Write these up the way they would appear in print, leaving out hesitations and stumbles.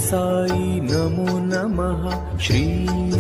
साई नमो नमः श्री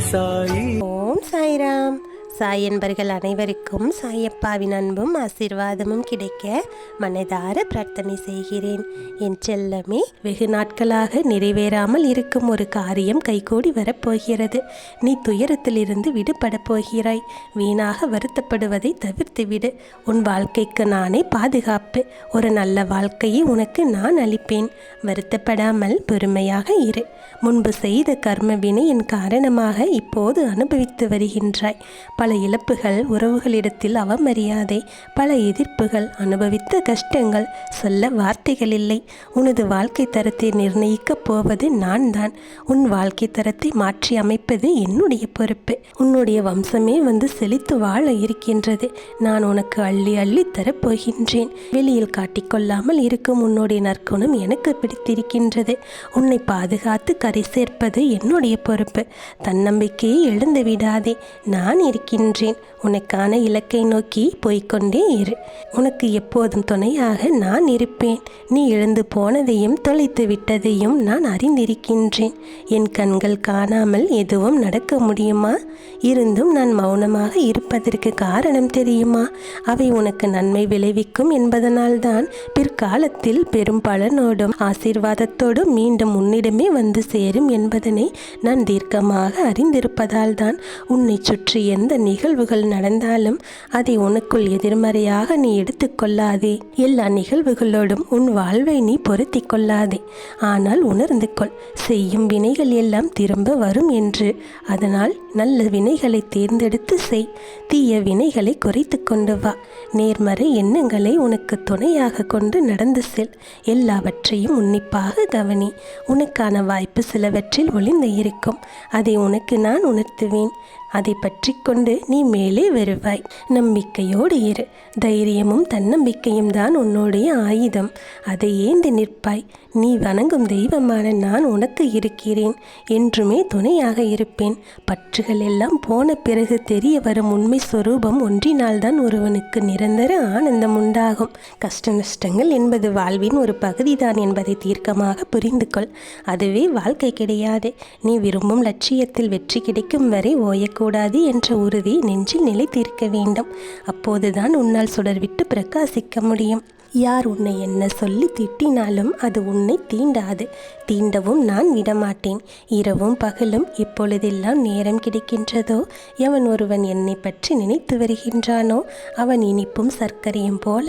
साई। ஓம் சாய்ராம். சாய் என்பர்கள் அனைவருக்கும் சாயப்பாவின் அன்பும் ஆசீர்வாதமும் கிடைக்க மனதார பிரார்த்தனை செய்கிறேன். என் செல்லமே, வெகு நாட்களாக நிறைவேறாமல் இருக்கும் ஒரு காரியம் கைகூடி வரப்போகிறது. நீ துயரத்திலிருந்து விடுபடப் போகிறாய். வீணாக வருத்தப்படுவதை தவிர்த்து விடு. உன் வாழ்க்கைக்கு நானே பாதுகாப்பு. ஒரு நல்ல வாழ்க்கையை உனக்கு நான் அளிப்பேன். வருத்தப்படாமல் பொறுமையாக இரு. முன்பு செய்த கர்ம வினையின் காரணமாக இப்போது அனுபவித்து வருகின்றாய். பல இழப்புகள், உறவுகளிடத்தில் அவமரியாதை, பல எதிர்ப்புகள், அனுபவித்த கஷ்டங்கள், சொல்ல வார்த்தைகள் இல்லை. உனது வாழ்க்கை தரத்தை நிர்ணயிக்கப் போவது நான் தான். உன் வாழ்க்கை தரத்தை மாற்றி அமைப்பது என்னுடைய பொறுப்பு. உன்னுடைய வம்சமே வந்து செழித்து வாழ இருக்கின்றது. நான் உனக்கு அள்ளி அள்ளி தரப்போகின்றேன். வெளியில் காட்டிக்கொள்ளாமல் இருக்கும் உன்னுடைய நற்குணம் எனக்கு பிடித்திருக்கின்றது. உன்னை பாதுகாத்து கரை சேர்ப்பது என்னுடைய பொறுப்பு. தன்னம்பிக்கையை இழந்து விடாதே. நான் இருக்கின்றேன். உனக்கான இலக்கை நோக்கி போய்கொண்டே இரு. உனக்கு எப்போதும் துணையாக நான் இருப்பேன். நீ இழந்து போனதையும் தொலைத்து விட்டதையும் நான் அறிந்திருக்கின்றேன். என் கண்கள் காணாமல் எதுவும் நடக்க முடியுமா? இருந்தும் நான் மௌனமாக இருப்பதற்கு காரணம் தெரியுமா? அவை உனக்கு நன்மை விளைவிக்கும் என்பதனால்தான் பிற்காலத்தில் பெரும் பலனோடும் ஆசீர்வாதத்தோடும் மீண்டும் உன்னிடமே வந்து சேரும் என்பதனை நான் தீர்க்கமாக அறிந்திருப்பதால் தான் உன்னை சுற்றி எந்த நிகழ்வுகள் நடந்தாலும் அதை உனக்குள் எதிர்மறையாக நீ எடுத்துக்கொள்ளாதே. எல்லா நிகழ்வுகளோடும் உன் வாழ்வை நீ பொருத்தி கொள்ளாதே. ஆனால் உணர்ந்து கொள், செய்யும் வினைகள் எல்லாம் திரும்ப வரும் என்று. அதனால் நல்ல வினைகளை தேர்ந்தெடுத்து செய். தீய வினைகளை குறைத்து கொண்டு வா. நேர்மறை எண்ணங்களை உனக்கு துணையாக கொண்டு நடந்து செல். எல்லாவற்றையும் உன்னிப்பாக கவனி. உனக்கான வாய்ப்பு சிலவற்றில் ஒளிந்து இருக்கும். அதை உனக்கு நான் உணர்த்துவேன். அதை பற்றி கொண்டு நீ மேலே வருவாய். நம்பிக்கையோடு இரு. தைரியமும் தன்னம்பிக்கையும் தான் உன்னுடைய ஆயுதம். அதை ஏந்தி நிற்பாய். நீ வணங்கும் தெய்வமான நான் உனக்கு இருக்கிறேன். என்றுமே துணையாக இருப்பேன். பற்றுகள் எல்லாம் போன பிறகு தெரிய வரும் உண்மை சொரூபம் ஒன்றினால்தான் ஒருவனுக்கு நிரந்தர ஆனந்தம் உண்டாகும். கஷ்ட நஷ்டங்கள் என்பது வாழ்வின் ஒரு பகுதிதான் என்பதை தீர்க்கமாக புரிந்து கொள். அதுவே வாழ்க்கை கிடையாது. நீ விரும்பும் லட்சியத்தில் வெற்றி கிடைக்கும் வரை ஓயக்கூடாது என்ற உறுதி நெஞ்சில் நிலைத்திருக்க வேண்டும். அப்போதுதான் உன்னால் சுடர்விட்டு பிரகாசிக்க முடியும். யார் உன்னை என்ன சொல்லி திட்டினாலும் அது உன்னை தீண்டாது. தீண்டவும் நான் விடமாட்டேன். இரவும் பகலும் எப்பொழுதெல்லாம் நேரம் கிடைக்கின்றதோ, எவன் ஒருவன் என்னை பற்றி நினைத்து வருகின்றானோ அவன் இனிப்பும் சர்க்கரையும் போல,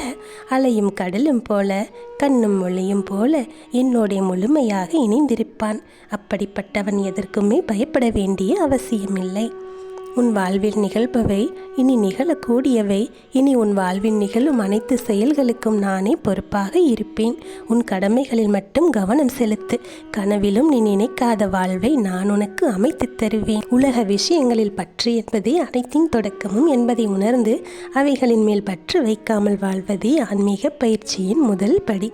அலையும் கடலும் போல, கண்ணும் மொழியும் போல என்னுடைய முழுமையாக இணைந்திருப்பான். அப்படிப்பட்டவன் எதற்குமே பயப்பட வேண்டிய அவசியமில்லை. உன் வாழ்வில் நிகழ்பவை, இனி நிகழக்கூடியவை, இனி உன் வாழ்வில் நிகழும் அனைத்து செயல்களுக்கும் நானே பொறுப்பாக இருப்பேன். உன் கடமைகளில் மட்டும் கவனம் செலுத்து. கனவிலும் நீ நினைக்காத வாழ்வை நான் உனக்கு அமைத்து தருவேன். உலக விஷயங்களில் பற்று என்பதே அனைத்தின் தொடக்கமும் என்பதை உணர்ந்து அவைகளின் மேல் பற்று வைக்காமல் வாழ்வதே ஆன்மீக பயிற்சியின் முதல் படி.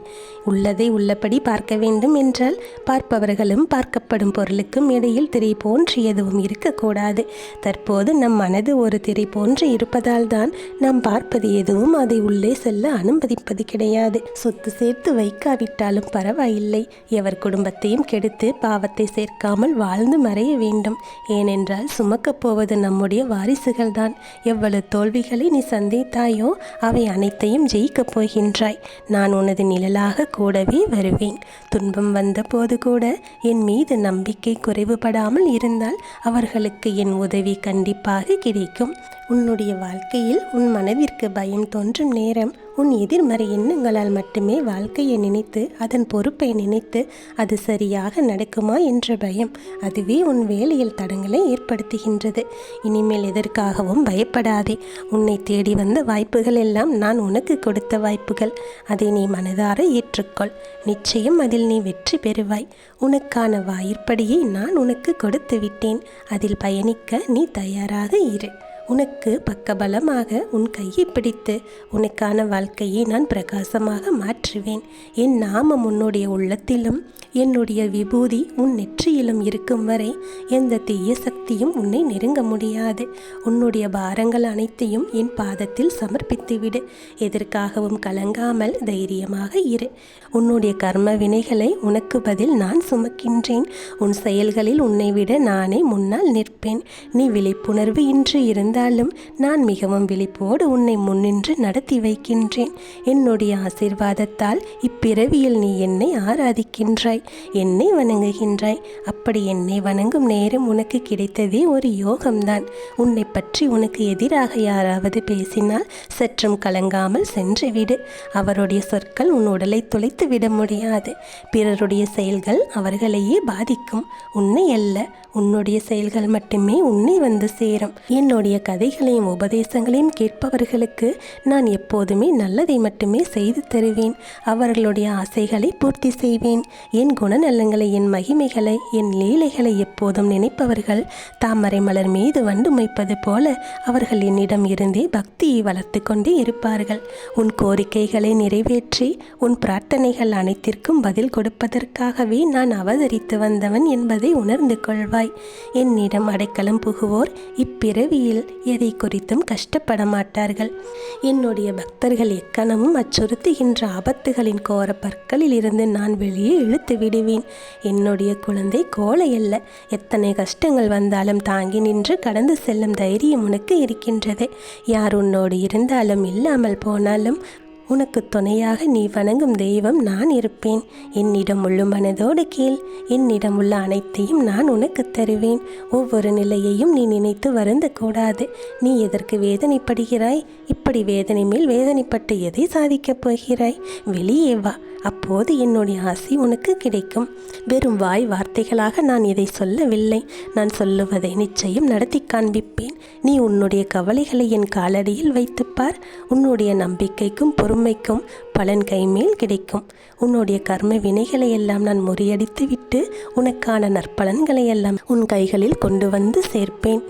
உள்ளதை உள்ளபடி பார்க்க வேண்டும் என்றால் பார்ப்பவர்களும் பார்க்கப்படும் பொருளுக்கும் இடையில் திரை போன்று எதுவும் இருக்கக்கூடாது. தற்போது நம் மனது ஒரு திரை போன்று இருப்பதால் தான் நாம் பார்ப்பது எதுவும் அதை உள்ளே செல்ல அனுமதிப்பது கிடையாது. சொத்து சேர்த்து வைக்காவிட்டாலும் பரவாயில்லை. எவர் குடும்பத்தையும் கெடுத்து பாவத்தை சேர்க்காமல் வாழ்ந்து மறைய வேண்டும். ஏனென்றால் சுமக்கப் போவது நம்முடைய வாரிசுகள் தான். எவ்வளவு தோல்விகளை நீ சந்தித்தாயோ அவை அனைத்தையும் ஜெயிக்கப் போகின்றாய். நான் உனது நிழலாக கூடவே வருவேன். துன்பம் வந்த போது கூட என் மீது நம்பிக்கை குறைவுபடாமல் இருந்தால் அவர்களுக்கு என் உதவி கண்டிப்பாக கிடைக்கும். உன்னுடைய வாழ்க்கையில் உன் மனதிற்கு பயம் தோன்றும் நேரம் உன் எதிர்மறை எண்ணங்களால் மட்டுமே வாழ்க்கையை நினைத்து அதன் பொறுப்பை நினைத்து அது சரியாக நடக்குமா என்ற பயம், அதுவே உன் வேலையில் தடங்களை ஏற்படுத்துகின்றது. இனிமேல் எதற்காகவும் பயப்படாதே. உன்னை தேடி வந்த வாய்ப்புகள் எல்லாம் நான் உனக்கு கொடுத்த வாய்ப்புகள். அதை நீ மனதார ஏற்றுக்கொள். நிச்சயம் அதில் நீ வெற்றி பெறுவாய். உனக்கான வாயிற்படியை நான் உனக்கு கொடுத்து விட்டேன். அதில் பயணிக்க நீ தயாராக இரு. உனக்கு பக்கபலமாக உன் கையை பிடித்து உனக்கான வாழ்க்கையை நான் பிரகாசமாக மாற்றுவேன். என் நாமம் உன்னுடைய உள்ளத்திலும் என்னுடைய விபூதி உன் நெற்றியிலும் இருக்கும் வரை எந்த தீய சக்தியும் உன்னை நெருங்க முடியாது. உன்னுடைய பாரங்கள் அனைத்தையும் என் பாதத்தில் சமர்ப்பித்துவிடு. எதற்காகவும் கலங்காமல் தைரியமாக இரு. உன்னுடைய கர்ம வினைகளை உனக்கு பதில் நான் சுமக்கின்றேன். உன் செயல்களில் உன்னை விட நானே முன்னால் நிற்பேன். நீ விழிப்புணர்வு இன்று இருந்தாலும் நான் மிகவும் விழிப்போடு உன்னை முன்னின்று நடத்தி வைக்கின்றேன். என்னுடைய ஆசீர்வாதத்தால் இப்பிறவியில் நீ என்னை ஆராதிக்கின்றாய், என்னை வணங்குகின்றாய். அப்படி என்னை வணங்கும் நேரம் உனக்கு கிடைத்ததே ஒரு யோகம்தான். உன்னை பற்றி உனக்கு எதிராக யாராவது பேசினால் சற்றும் கலங்காமல் சென்றுவிடு. அவருடைய சொற்கள் உன் உடலை துளைத்து விட முடியாது. பிறருடைய செயல்கள் அவர்களையே பாதிக்கும், உன்னை அல்ல. உன்னுடைய செயல்கள் மட்டுமே உன்னை வந்து சேரும். என்னுடைய கதைகளையும் உபதேசங்களையும் கேட்பவர்களுக்கு நான் எப்போதுமே நல்லதை மட்டுமே செய்து தருவேன். அவர்களுடைய ஆசைகளை பூர்த்தி செய்வேன். என் குணநலங்களை, என் மகிமைகளை, என் லீலைகளை எப்போதும் நினைப்பவர்கள் தாமரை மலர் மீது வண்டு மொய்ப்பது போல அவர்கள் என்னிடம் இருந்தே பக்தியை வளர்த்து கொண்டே இருப்பார்கள். உன் கோரிக்கைகளை நிறைவேற்றி உன் பிரார்த்தனைகள் அனைத்திற்கும் பதில் கொடுப்பதற்காகவே நான் அவதரித்து வந்தவன் என்பதை உணர்ந்து கொள்வாய். என்னிடம் அடைக்கலம் புகுவோர் இப்பிறவியில் எதை குறித்தும் கஷ்டப்பட மாட்டார்கள். என்னுடைய பக்தர்கள் எக்கணமும் அச்சுறுத்துகின்ற ஆபத்துகளின் கோர பற்களில் இருந்து நான் வெளியே இழுத்து விடுவேன். என்னுடைய குழந்தை கோழை அல்ல. எத்தனை கஷ்டங்கள் வந்தாலும் தாங்கி நின்று கடந்து செல்லும் தைரியம் உனக்கு இருக்கின்றது. யார் உன்னோடு இருந்தாலும் இல்லாமல் போனாலும் உனக்கு துணையாக நீ வணங்கும் தெய்வம் நான் இருப்பேன். என்னிடம் உள்ள மனதோடு கீழ். என்னிடம் உள்ள அனைத்தையும் நான் உனக்கு தருவேன். ஒவ்வொரு நிலையையும் நீ நினைத்து வருந்தக்கூடாது. நீ எதற்கு வேதனைப்படுகிறாய்? இப்படி வேதனை மேல் வேதனைப்பட்டு எதை சாதிக்கப் போகிறாய்? வெளியே வா. அப்போது என்னுடைய ஆசி உனக்கு கிடைக்கும். வெறும் வாய் வார்த்தைகளாக நான் இதை சொல்லவில்லை. நான் சொல்லுவதை நிச்சயம் நடத்தி காண்பிப்பேன். நீ உன்னுடைய கவலைகளை என் காலடியில் வைத்துப்பார். உன்னுடைய நம்பிக்கைக்கும் பொறுமைக்கும் பலன் கைமேல் கிடைக்கும். உன்னுடைய கர்ம வினைகளை எல்லாம் நான் முறியடித்து விட்டு உனக்கான நற்பலன்களை எல்லாம் உன் கைகளில் கொண்டு வந்து சேர்ப்பேன்.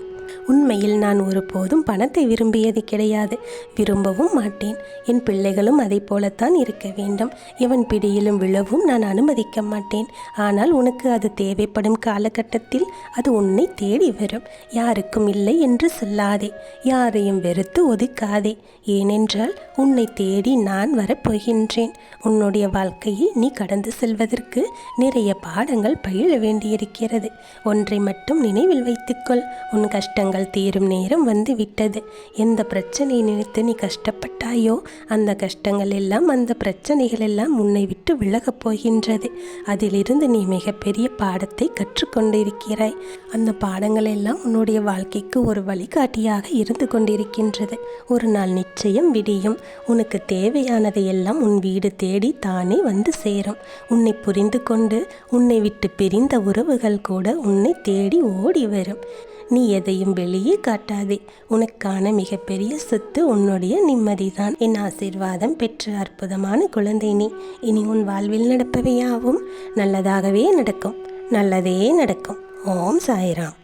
உண்மையில் நான் ஒருபோதும் பணத்தை விரும்பியது கிடையாது, விரும்பவும் மாட்டேன். என் பிள்ளைகளும் அதை போலத்தான் இருக்க வேண்டும். எவன் பிடியிலும் விழவும் நான் அனுமதிக்க மாட்டேன். ஆனால் உனக்கு அது தேவைப்படும் காலகட்டத்தில் அது உன்னை தேடி வரும். யாருக்கும் இல்லை என்று சொல்லாதே. யாரையும் வெறுத்து ஒதுக்காதே. ஏனென்றால் உன்னை தேடி நான் வரப்போகின்றேன். உன்னுடைய வாழ்க்கையை நீ கடந்து செல்வதற்கு நிறைய பாடங்கள் பயில வேண்டியிருக்கிறது. ஒன்றை மட்டும் நினைவில் வைத்துக்கொள். உன் கஷ்டங்கள் தீரும் நேரம் வந்து விட்டது. எந்த பிரச்சனையை நினைத்து நீ கஷ்டப்பட்டாயோ அந்த கஷ்டங்கள் எல்லாம், அந்த பிரச்சனைகள் எல்லாம் உன்னை விட்டு விலகப் போகின்றது. அதிலிருந்து நீ மிகப்பெரிய பாடத்தை கற்றுக்கொண்டிருக்கிறாய். அந்த பாடங்கள் எல்லாம் உன்னுடைய வாழ்க்கைக்கு ஒரு வழிகாட்டியாக இருந்து கொண்டிருக்கின்றது. ஒரு நாள் நிச்சயம் விடியும். உனக்கு தேவையானதை எல்லாம் உன் வீடு தேடி தானே வந்து சேரும். உன்னை புரிந்து கொண்டு உன்னை விட்டு பிரிந்த உறவுகள் கூட உன்னை தேடி ஓடி வரும். நீ எதையும் வெளியே காட்டாதே. உனக்கான மிகப்பெரிய சொத்து உன்னுடைய நிம்மதிதான். என் ஆசீர்வாதம் பெற்ற அற்புதமான குழந்தை நீ. இனி உன் வாழ்வில் நடப்பவையாவும் நல்லதாகவே நடக்கும். நல்லதே நடக்கும். ஓம் சாய்ராம்.